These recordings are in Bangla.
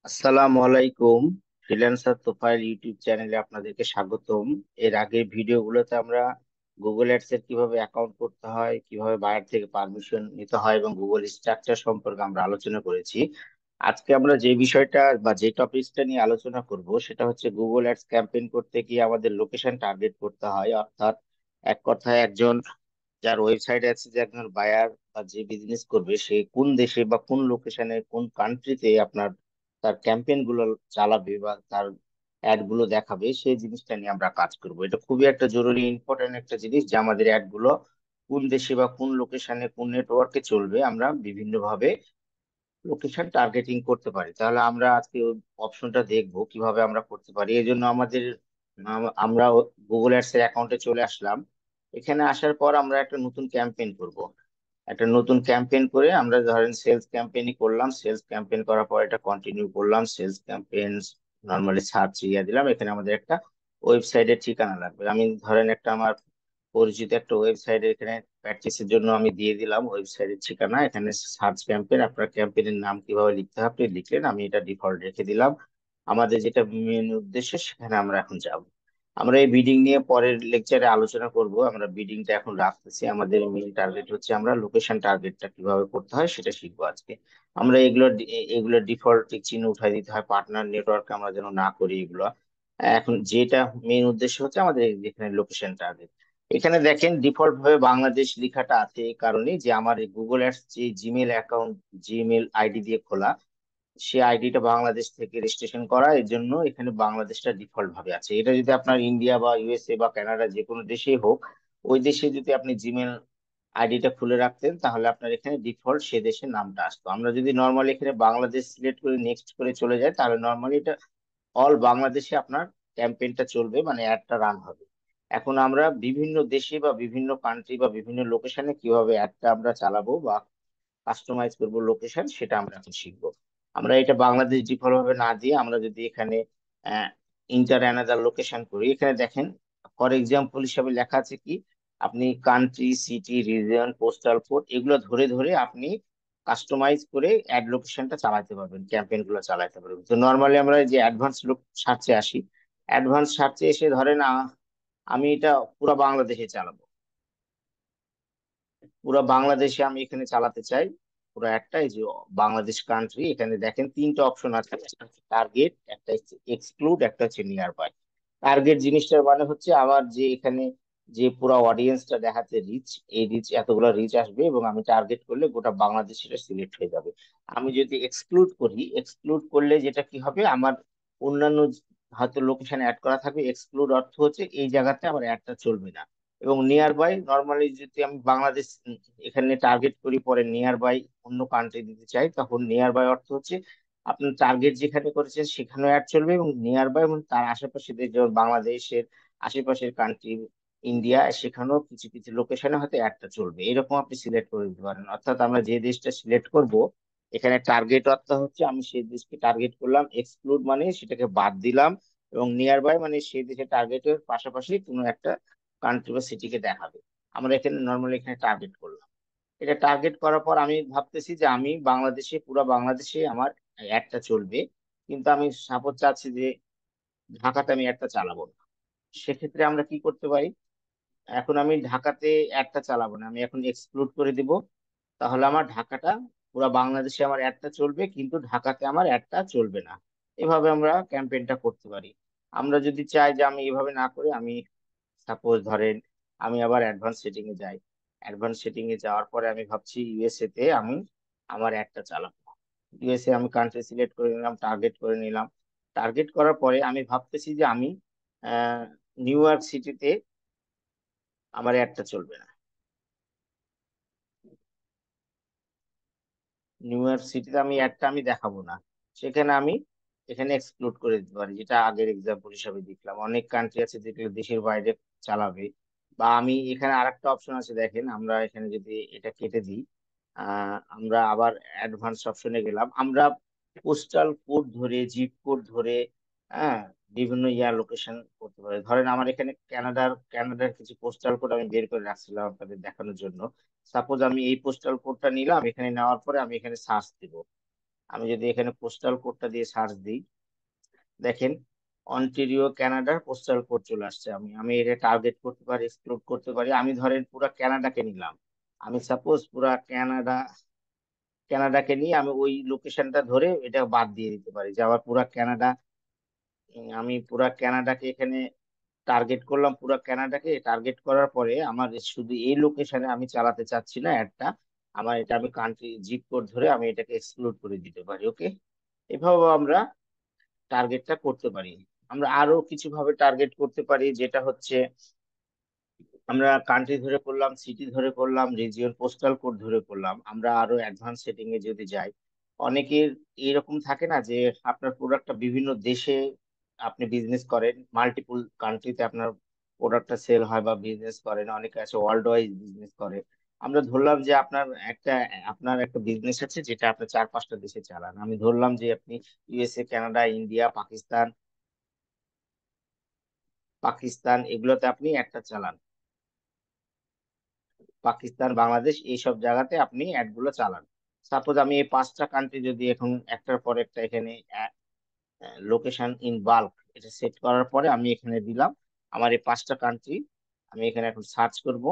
আসসালামু আলাইকুম। ফ্রিল্যান্সার প্রোফাইল ইউটিউব চ্যানেলে আপনাদেরকে স্বাগতম। এর আগে ভিডিওগুলোতে আমরা গুগল অ্যাডস এর কিভাবে অ্যাকাউন্ট করতে হয়, কিভাবে বাইরে থেকে পারমিশন নিতে হয় এবং গুগল স্ট্রাকচার সম্পর্কে আমরা আলোচনা করেছি। আজকে আমরা যে বিষয়টা বা যে টপিকসটা নিয়ে আলোচনা করব সেটা হচ্ছে গুগল অ্যাডস ক্যাম্পেইন করতে গিয়ে আমাদের লোকেশন টার্গেট করতে হয়, অর্থাৎ এক কথায় একজন যার ওয়েবসাইট আছে, যে একজন বায়ার বা যে বিজনেস করবে সে কোন দেশে বা কোন লোকেশনে কোন কান্ট্রিতে আপনার তার ক্যাম্পেইন গুলো চালাবে বা তার অ্যাড গুলো দেখাবে, সেই জিনিসটা নিয়ে আমরা কাজ করব। এটা খুবই একটা জরুরি ইম্পর্টেন্ট একটা জিনিস যে আমাদের অ্যাড গুলো কোন দেশে বা কোন লোকেশনে কোন নেটওয়ার্কে চলবে, আমরা বিভিন্ন ভাবে লোকেশন টার্গেটিং করতে পারি। তাহলে আমরা আজকে অপশনটা দেখবো কিভাবে আমরা করতে পারি। এই জন্য আমাদের আমরা গুগল অ্যাডস এর অ্যাকাউন্টে চলে আসলাম। এখানে আসার পর আমরা একটা নতুন ক্যাম্পেইন করব। একটা নতুন ক্যাম্পেইন করে আমরা ধরেন সেলস ক্যাম্পেইনই করলাম। সেলস ক্যাম্পেইন করার পর এটা কন্টিনিউ করলাম। সেলস ক্যাম্পেইন নর্মালি সার্চ ইয়া দিলাম। এখানে আমাদের একটা ওয়েবসাইটের ঠিকানা লাগবে। আমি ধরেন একটা আমার পরিচিত একটা ওয়েবসাইট এখানে প্র্যাকটিসের জন্য আমি দিয়ে দিলাম ওয়েবসাইটের ঠিকানা। এখানে সার্চ ক্যাম্পেইন, আপনার ক্যাম্পেইনের নাম কিভাবে লিখতে হবে আপনি লিখলেন, আমি এটা ডিফল্ট রেখে দিলাম। আমাদের যেটা মেন উদ্দেশ্য সেখানে আমরা এখন যাব। আমরা এই বিডিং নিয়ে পরের লেকচারে আলোচনা করব। আমরা বিডিংটা এখন রাখতেছি। আমাদের মেইন টার্গেট হচ্ছে আমরা লোকেশন টার্গেটটা কিভাবে করতে হয় সেটা শিখবো আজকে। আমরা এগুলো ডিফল্ট চিহ্ন উঠাই দিতে হয়, পার্টনার নেটওয়ার্ক আমরা যেন না করি এগুলো। এখন যেটা মেইন উদ্দেশ্য হচ্ছে আমাদের এখানে লোকেশন টার্গেট। এখানে দেখেন ডিফল্ট ভাবে বাংলাদেশ লেখাটা আছে, এই কারণে যে আমার গুগল অ্যাডস যে জিমেল অ্যাকাউন্ট, জিমেল আইডি দিয়ে খোলা, সে আইডিটা বাংলাদেশ থেকে রেজিস্ট্রেশন করা, এর জন্য এখানে বাংলাদেশটা ডিফল্ট ভাবে আছে। এটা যদি আপনার ইন্ডিয়া বা ইউএসএ বা কানাডা যে কোনো দেশেই হোক, ওই দেশে যদি আপনি জিমেল আইডিটা খুলে রাখতেন তাহলে আপনার এখানে ডিফল্ট সে দেশের নামটা আসতো। আমরা যদি নর্মালি এখানে বাংলাদেশ সিলেক্ট করে নেক্সট করে চলে যাই তাহলে নর্মালি এটা অল বাংলাদেশে আপনার ক্যাম্পেইনটা চলবে, মানে অ্যাডটা রান হবে। এখন আমরা বিভিন্ন দেশে বা বিভিন্ন কান্ট্রি বা বিভিন্ন লোকেশনে কিভাবে অ্যাডটা আমরা চালাবো বা কাস্টমাইজ করব লোকেশন, সেটা আমরা এখন শিখবো। আমরা এটা বাংলাদেশ ডিফল্ট ভাবে না দিয়ে আমরা যদি এখানে ইন্টার অ্যানাদার লোকেশন করি, এখানে দেখেন ফর এক্সাম্পল হিসাবে লেখা আছে কি, আপনি country, city, reason, postal code এগুলো ধরে ধরে আপনি কাস্টমাইজ করে অ্যাড লোকেশনটা চালাতে পারবেন, ক্যাম্পেইন গুলো চালাতে পারবেন। তো নর্মালি আমরা যে অ্যাডভান্স সার্চে আসি, অ্যাডভান্স সার্চে এসে ধরেন আমি এটা পুরো বাংলাদেশে চালাবো। পুরো বাংলাদেশে আমি এখানে চালাতে চাই পুরো একটা, এই যে বাংলাদেশ কান্ট্রি, এখানে দেখেন তিনটা অপশন আছে, একটা হচ্ছে টার্গেট, একটা হচ্ছে এক্সক্লুড, একটা হচ্ছে নিয়ার বাই। টার্গেট জিনিসটার মানে হচ্ছে আমার যে এখানে যে পুরো অডিয়েন্সটা দেখাচ্ছে রিচ, এই রিচ এতগুলো রিচ আসবে এবং আমি টার্গেট করলে গোটা বাংলাদেশ সেটা সিলেক্ট হয়ে যাবে। আমি যদি এক্সক্লুড করি, এক্সক্লুড করলে যেটা কি হবে, আমার অন্যান্য হয়তো লোকেশন অ্যাড করা থাকবে, এক্সক্লুড অর্থ হচ্ছে এই জায়গাতে আমার অ্যাডটা চলবে না। এবং নিয়ার বাই, নর্মালি যদি আমি বাংলাদেশ এখানে টার্গেট করি, পরে নিয়ার বাই অন্য কান্ট্রি দিতে চাই, তখন নিয়ার বাই অর্থ হচ্ছে আপনার টার্গেট যেখানে করেছেন সেখানেও অ্যাড চলবে এবং নিয়ার বাই এবং তার আশেপাশে যেমন বাংলাদেশের আশেপাশের কান্ট্রি, ইন্ডিয়া, সেখানেও কিছু কিছু লোকেশনে হয়তো অ্যাডটা চলবে। এরকম আপনি সিলেক্ট করে দিতে পারেন। অর্থাৎ আমরা যে দেশটা সিলেক্ট করব, এখানে টার্গেট অর্থ হচ্ছে আমি সেই দেশকে টার্গেট করলাম, এক্সক্লুড মানে সেটাকে বাদ দিলাম, এবং নিয়ার বাই মানে সেই দেশের টার্গেটের পাশাপাশি কোনো একটা কান্ট্রি বা সিটিকে দেখাবে। আমরা এখানে নর্মালি এখানে টার্গেট করলাম। এটা টার্গেট করার পর আমি ভাবতেছি যে আমি বাংলাদেশে, পুরো বাংলাদেশে আমার অ্যাডটা চলবে, কিন্তু আমি সাপোজ চাচ্ছি যে ঢাকাতে আমি অ্যাডটা চালাবো না। সেক্ষেত্রে আমরা কি করতে পারি, এখন আমি ঢাকাতে অ্যাডটা চালাবো না, আমি এখন এক্সক্লুড করে দিব। তাহলে আমার ঢাকাটা, পুরো বাংলাদেশে আমার অ্যাডটা চলবে কিন্তু ঢাকাতে আমার অ্যাডটা চলবে না। এভাবে আমরা ক্যাম্পেইনটা করতে পারি। আমরা যদি চাই যে আমি এভাবে না করে আমি সাপোজ ধরেন আমি আবার অ্যাডভান্স সেটিং এ যাই। অ্যাডভান্স সেটিং এ যাওয়ার পরে আমি ভাবছি ইউএসএ তে আমি আমার অ্যাডটা চালাবো। ইউএসএ আমি কান্ট্রি সিলেক্ট করে নিলাম, টার্গেট করে নিলাম। টার্গেট করার পরে আমি ভাবতেছি যে আমি আহ নিউ ইয়র্ক সিটিতে আমার অ্যাডটা চলবে না। নিউ ইয়র্ক সিটিতে আমি অ্যাডটা আমি দেখাবো না। সেখানে আমি এখানে এক্সক্লুড করে দিতে পারি, যেটা আগের এক্সাম্পল হিসাবে দেখলাম। অনেক কান্ট্রি আছে যেগুলো দেশের বাইরে চালাবে। বা আমি এখানে আরেকটা অপশন আছে, দেখেন আমরা এখানে যদি এটা কেটে দিই, আমরা আবার অ্যাডভান্স অপশনে গেলাম। আমরা পোস্টাল কোড ধরে, জিপ কোড ধরে, হ্যাঁ, বিভিন্ন লোকেশন করতে পারি। ধরেন আমার এখানে কানাডার কিছু পোস্টাল কোড আমি বের করে রাখছিলাম আপনাদের দেখানোর জন্য। সাপোজ আমি এই পোস্টাল কোডটা নিলাম, এখানে নেওয়ার পরে আমি এখানে সার্চ দিব। আমি যদি এখানে পোস্টাল কোডটা দিয়ে সার্চ দিই, দেখেন অন্টারিও কানাডার পোস্টাল কোড চলে আসছে। আমি আমি এটা টার্গেট করতে পারি, এক্সপ্লোর করতে পারি। আমি ধরেন পুরো কানাডাকে নিলাম। আমি সাপোজ পুরা কানাডাকে নিয়ে আমি ওই লোকেশনটা ধরে এটা বাদ দিয়ে দিতে পারি, যে আবার পুরা কানাডা, আমি পুরা কানাডাকে এখানে টার্গেট করলাম। পুরা কানাডাকে টার্গেট করার পরে আমার শুধু এই লোকেশনে আমি চালাতে চাচ্ছি না অ্যাডটা, আমার এটা আমি কান্ট্রি জিপ কোড ধরে আমি এটাকে এক্সক্লুড করে দিতে পারি। ওকে, এভাবে আমরা টার্গেটটা করতে পারি। আমরা আরো কিছু ভাবে টার্গেট করতে পারি, যেটা হচ্ছে আমরা কান্ট্রি ধরে করলাম, সিটি ধরে করলাম, রিজিয়ন, পোস্টাল কোড ধরে করলাম। আমরা আরো অ্যাডভান্স সেটিং এ যদি যাই, অনেকের এরকম থাকে না যে আপনার প্রোডাক্টটা বিভিন্ন দেশে আপনি বিজনেস করেন, মাল্টিপল কান্ট্রিতে আপনার প্রোডাক্টটা সেল হয় বা বিজনেস করেন, অনেকে আছে ওয়ার্ল্ড ওয়াইজ বিজনেস করে। আমরা ধরলাম যে একটা আপনার একটা বিজনেস আছে যেটা আপনি 4-5টা দেশে চালান। আমি ধরলাম যে আপনি ইউএসএ, কানাডা, ইন্ডিয়া, পাকিস্তান এগুলোতে আপনি একটা চালান। পাকিস্তান, বাংলাদেশ এইসব জায়গাতে আপনি অ্যাড গুলো চালান। সাপোজ আমি এই 5টা কান্ট্রি যদি এখন একটার পর একটা এখানে লোকেশন ইন বাল্ক এটা সেট করার পরে আমি এখানে দিলাম আমার এই 5টা কান্ট্রি, আমি এখানে এখন সার্চ করব,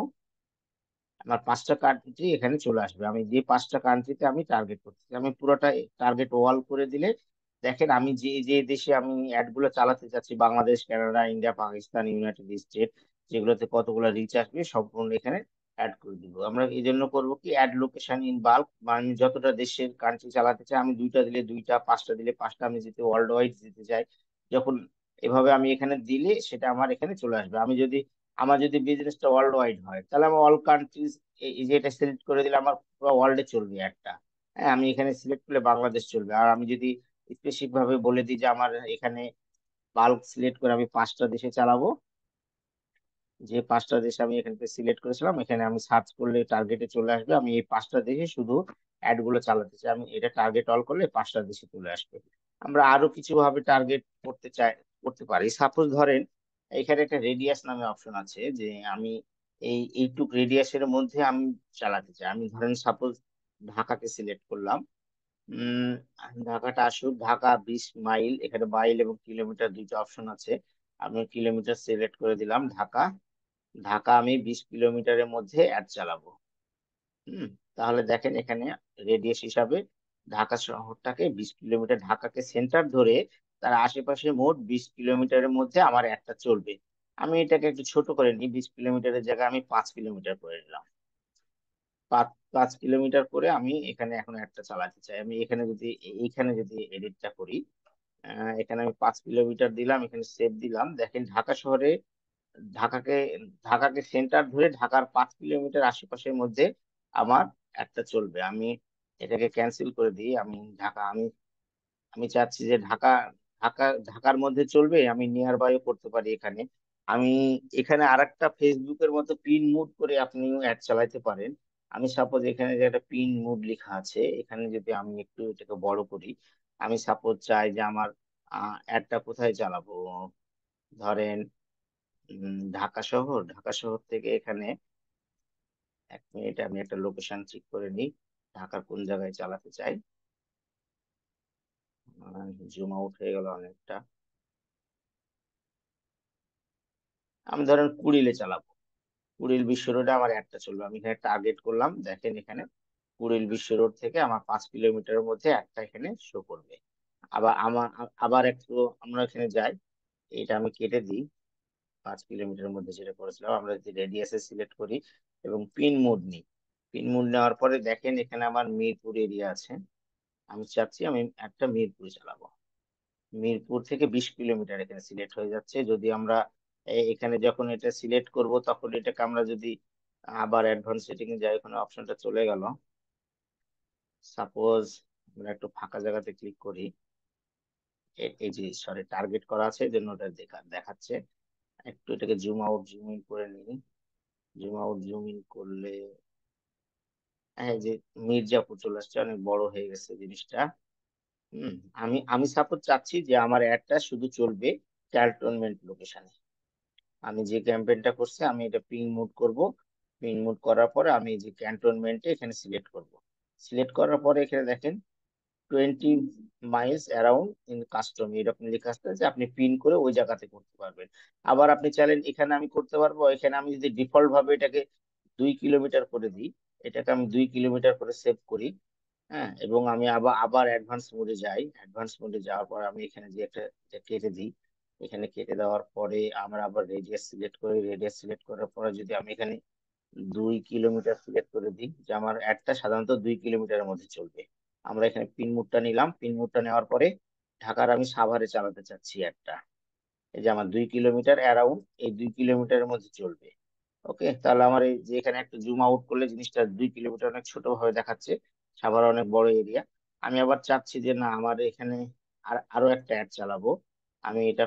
আমার 5টা কান্ট্রি এখানে চলে আসবে। আমি যে 5টা কান্ট্রিতে আমি টার্গেট করতেছি, আমি পুরোটা টার্গেট ওয়াল করে দিলে দেখেন আমি যে যে দেশে আমি অ্যাড গুলো চালাতে চাচ্ছি, Bangladesh, Canada, India, Pakistan, United state, যেগুলোতে কতগুলো রিচ আসবে সম্পূর্ণ এখানে অ্যাড করে দিব। আমরা এই জন্য করবো কি, অ্যাড লোকেশন ইন বাল্ক, আমি যতটা দেশের কান্ট্রি চালাতে চাই, আমি 2টা দিলে 2টা, 5টা দিলে 5টা, আমি যেতে ওয়ার্ল্ড ওয়াইড দিতে চাই, যখন এভাবে আমি এখানে দিলে সেটা আমার এখানে চলে আসবে। আমার যদি বিজনেসটা ওয়ার্ল্ড ওয়াইড হয়, তাহলে আমি অল কান্ট্রিজ এই যে এটা সিলেক্ট করে দিলে আমার পুরো ওয়ার্ল্ডে চলবে একটা। হ্যাঁ, আমি এখানে সিলেক্ট করলে বাংলাদেশ চলবে। আর আমি যদি স্পেসিফিক ভাবে বলে দিই যে আমার এখানে বাল্ক সিলেক্ট করে আমি 5টা দেশে চালাবো, যে 5টা দেশ আমি এখান থেকে সিলেক্ট করেছিলাম, এখানে আমি সার্চ করলে টার্গেটে চলে আসবে। আমি এই 5টা দেশে শুধু অ্যাড গুলো চালাতে চাই, আমি এটা টার্গেট অল করলে 5টা দেশে চলে আসবে। আমরা আরো কিছু ভাবে টার্গেট করতে পারি। সাপোজ ধরেন এখানে একটা রেডিয়াস নামে অপশন আছে, যে আমি এইটুক রেডিয়াসের মধ্যে আমি চালাতে চাই। আমি ধরেন সাপোজ ঢাকাকে সিলেক্ট করলাম। উম ঢাকাটা আসুক, ঢাকা 20 মাইল, এখানে মাইল এবং কিলোমিটার দুইটা অপশন আছে। আমি কিলোমিটার সিলেক্ট করে দিলাম। ঢাকা ঢাকা আমি 20 কিলোমিটারের মধ্যে অ্যাড চালাবো। হুম, তাহলে দেখেন এখানে রেডিয়াস হিসাবে ঢাকা শহরটাকে 20 কিলোমিটার, ঢাকাকে সেন্টার ধরে তার আশেপাশে মোট 20 কিলোমিটারের মধ্যে আমার একটা চলবে। আমি এটাকে একটু ছোট করে নিই, 20 কিলোমিটারের জায়গায় আমি 5 কিলোমিটার করে নিলাম। 5 কিলোমিটার করে আমি এখানে এখন একটা চালাতে চাই। আমি এইখানে যদি এডিটটা করি, এখানে আমি 5 কিলোমিটার দিলাম, এখানে সেভ দিলাম। দেখেন ঢাকা শহরে ঢাকাকে ঢাকাকে সেন্টার ধরে ঢাকার 5 কিলোমিটার আশেপাশের মধ্যে আমার একটা চলবে। আমি এটাকে ক্যান্সেল করে দিই। আমি আমি চাচ্ছি যে ঢাকার মধ্যে চলবে, আমি নিয়ার বাইও করতে পারি এখানে। আমি এখানে আরেকটা ফেসবুকের মতো পিন মুড করে আপনিও অ্যাড চালাতে পারেন। আমি সাপোজ এখানে যে একটা পিন মুড লেখা আছে, এখানে যদি আমি একটু এটাকে বড় করি, আমি সাপোজ চাই যে আমার অ্যাডটা কোথায় চালাবো, ধরেন ঢাকা শহর থেকে এখানে 1 মিনিট আমি একটা লোকেশন ঠিক করে নিই, ঢাকার কোন জায়গায় চালাতে চাই। জুম আউট হয়ে গেল অনেকটা। আমি ধরেন কুড়িলে চালাবো, কুড়িল বিশ্ব রোডে আমার একটা চলবে। আমি এখানে টার্গেট করলাম, দেখেন এখানে কুড়িল বিশ্ব রোড থেকে আমার 5 কিলোমিটারের মধ্যে একটা এখানে শো করবে। আবার একটু আমরা এখানে যাই, এটা আমি কেটে দিই। 5 কিলোমিটারের মধ্যে যেটা করেছিলাম, আমরা যদি রেডিয়াসে সিলেক্ট করি এবং পিন মোড নিই, পিন মোড নেওয়ার পরে দেখেন এখানে আমার মিরপুর এরিয়া আছে। আমি চাচ্ছি আমি একটা মিরপুর চালাবো। মিরপুর থেকে 20 কিলোমিটার এখানে সিলেক্ট হয়ে যাচ্ছে। যদি আমরা এখানে যখন এটা সিলেক্ট করব, তখন এটাকে আমরা যদি আবার অ্যাডভান্স সেটিং এ যাই, ওখানে অপশনটা চলে গেল। সাপোজ আমরা একটু ফাঁকা জায়গাতে ক্লিক করি, এই যে সরি টার্গেট করা আছে এই জন্য ওটা দেখাচ্ছে। একটু এটাকে জুম আউট জুম ইন করে নিই। জুম আউট জুম ইন করলে হ্যাঁ, এই যে মির্জাপুর চলে আসছে, অনেক বড় হয়ে গেছে জিনিসটা। হম, আমি সাপোজ চাচ্ছি যে আমার অ্যাডটা শুধু চলবে ক্যান্টনমেন্ট লোকেশনে। আমি যে ক্যাম্পেইনটা করছি আমি এটা পিন মুড করব। পিন মুড করার পরে আমি যে ক্যান্টনমেন্টে এখানে সিলেক্ট করব। সিলেক্ট করার পরে এখানে দেখেন 20 মাইলস অ্যারাউন্ড ইন কাস্টম, এরকম লেখা আসছে যে আপনি পিন করে ওই জায়গাতে করতে পারবেন। আবার আপনি চাইলেন এখানে আমি করতে পারবো, এখানে আমি যদি ডিফল্ট ভাবে এটাকে 2 কিলোমিটার করে দিই, এটাকে আমি 2 কিলোমিটার করে সেভ করি। হ্যাঁ, এবং আমি আবার আবার অ্যাডভান্স মোডে যাই। অ্যাডভান্স মোডে যাওয়ার পর আমি এখানে যে একটা এটা কেটে দিই। এখানে কেটে দেওয়ার পরে আমরা আবার রেডিয়াস সিলেক্ট করি। রেডিয়াস সিলেক্ট করার পরে যদি আমি এখানে 2 কিলোমিটার সিলেক্ট করে দিই, যে আমার অ্যাডটা সাধারণত 2 কিলোমিটারের মধ্যে চলবে। আমরা এখানে পিন মোডটা নিলাম। পিন মোডটা নেওয়ার পরে ঢাকার আমি সাভারে চালাতে চাচ্ছি অ্যাডটা। এই যে আমার 2 কিলোমিটার অ্যারাউন্ড, এই 2 কিলোমিটারের মধ্যে চলবে। ওকে, তাহলে আমার এই যে এখানে একটা জুম আউট করলে জিনিসটা 2 কিলোমিটার অনেক ছোট ভাবে দেখাচ্ছে, সাভার অনেক বড় এরিয়া। আমি আবার চাচ্ছি যে না, আমার এখানে আরো একটা অ্যাড চালাবো। আমি এটা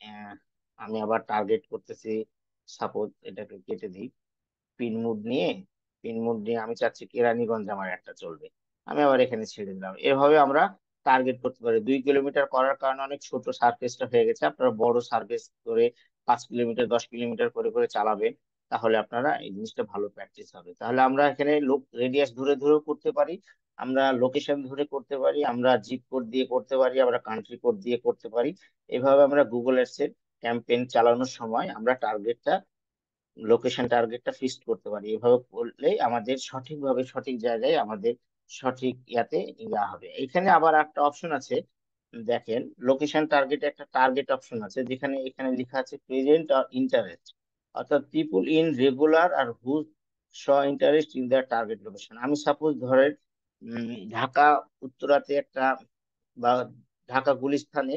আহ, আমি আবার টার্গেট করতেছি। সাপোজ এটাকে কেটে দিই। পিন মুড নিয়ে পিন মুড নিয়ে আমি চাচ্ছি কেরানীগঞ্জ আমার একটা চলবে। আমি আবার এখানে ছেড়ে দিলাম। এভাবে আমরা টার্গেট করতে পারি। 2 কিলোমিটার করার কারণে অনেক ছোট সার্ফেসটা হয়ে গেছে। আপনারা বড় সার্ফেস করে 5 কিলোমিটার 10 কিলোমিটার করে করে চালাবেন, তাহলে আপনারা এই জিনিসটা ভালো প্র্যাকটিস হবে। তাহলে আমরা এখানে লোক রেডিয়াস ধরে ধরেও করতে পারি, আমরা লোকেশন ধরে করতে পারি, আমরা জিপ কোড দিয়ে করতে পারি, আমরা কান্ট্রি কোড দিয়ে করতে পারি। এভাবে আমরা গুগল অ্যাডস এর ক্যাম্পেইন চালানোর সময় আমরা টার্গেটটা, লোকেশন টার্গেটটা ফিক্সড করতে পারি। এভাবে করলে আমাদের সঠিকভাবে সঠিক জায়গায় আমাদের সঠিক ইয়াতে ইয়া হবে। এখানে আবার একটা অপশন আছে, দেখেন লোকেশন টার্গেটে একটা টার্গেট অপশন আছে, যেখানে এখানে লেখা আছে প্রেজেন্ট আর ইন্টারেস্ট, অর্থাৎ people in regular are who show interest in the target location. আমি সাপোজ ধরেন ঢাকা উত্তরাতে একটা, বা ঢাকা গুলিস্তানে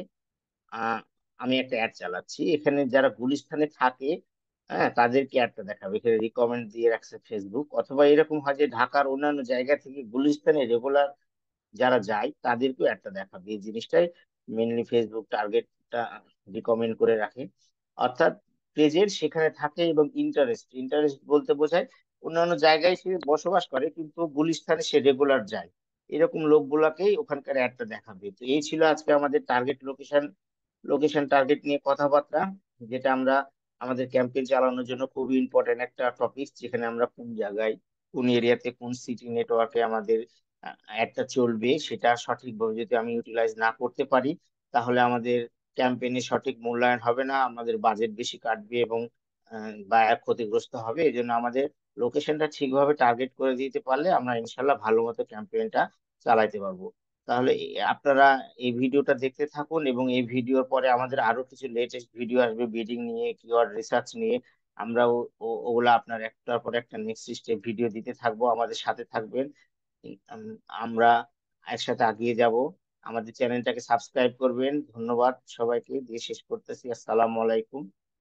আহ আমি একটা অ্যাড চালাচ্ছি। এখানে যারা গুলিস্তানে থাকে, হ্যাঁ, তাদেরকে অ্যাডটা দেখাবে। এখানে রিকমেন্ড দিয়ে রাখছে ফেসবুক। অথবা এরকম হয় যে ঢাকার অন্যান্য জায়গা থেকে গুলিস্তানে রেগুলার যারা যায় তাদেরকেও একটা দেখাবে। এই জিনিসটাই মেনলি ফেসবুক টার্গেটটা রিকমেন্ড করে রাখে। অর্থাৎ পেজের সেখানে থাকে, এবং ইন্টারেস্ট, ইন্টারেস্ট বলতে বোঝায় অন্যান্য জায়গায় সে বসবাস করে কিন্তু গুলিস্তানে সে রেগুলার যায়, এরকম লোকগুলাকেই ওখানকার অ্যাডটা দেখাবে। তো এই ছিল আজকে আমাদের টার্গেট লোকেশন, লোকেশন টার্গেট নিয়ে কথাবার্তা, যেটা আমরা আমাদের ক্যাম্পেইন চালানোর জন্য খুবই ইম্পর্টেন্ট একটা টপিক, যেখানে আমরা কোন জায়গায় কোন এরিয়াতে কোন সিটি নেটওয়ার্কে আমাদের অ্যাডটা চলবে সেটা সঠিকভাবে যদি আমি ইউটিলাইজ না করতে পারি, তাহলে আমাদের ক্যাম্পেইনে সঠিক মূল্যায়ন হবে না, আমাদের বাজেট বেশি কাটবে এবং বা ক্ষতিগ্রস্ত হবে। এই জন্য আমাদের লোকেশনটা ঠিকভাবে টার্গেট করে দিতে পারলে আমরা ইনশাল্লাহ ভালো মতো ক্যাম্পেইনটা চালাইতে পারবো। তাহলে আপনারা এই ভিডিওটা দেখতে থাকুন, এবং এই ভিডিওর পরে আমাদের আরো কিছু লেটেস্ট ভিডিও আসবে বিডিং নিয়ে, কিওয়ার্ড রিসার্চ নিয়ে। আমরা ওগুলা আপনার একটার পর একটা নেক্সট স্টেপ ভিডিও দিতে থাকবো, আমাদের সাথে থাকবেন। আমরা একসাথে এগিয়ে যাব। আমাদের চ্যানেলটাকে সাবস্ক্রাইব করবেন। ধন্যবাদ সবাইকে দিয়ে শেষ করতেছি। আসসালামু আলাইকুম।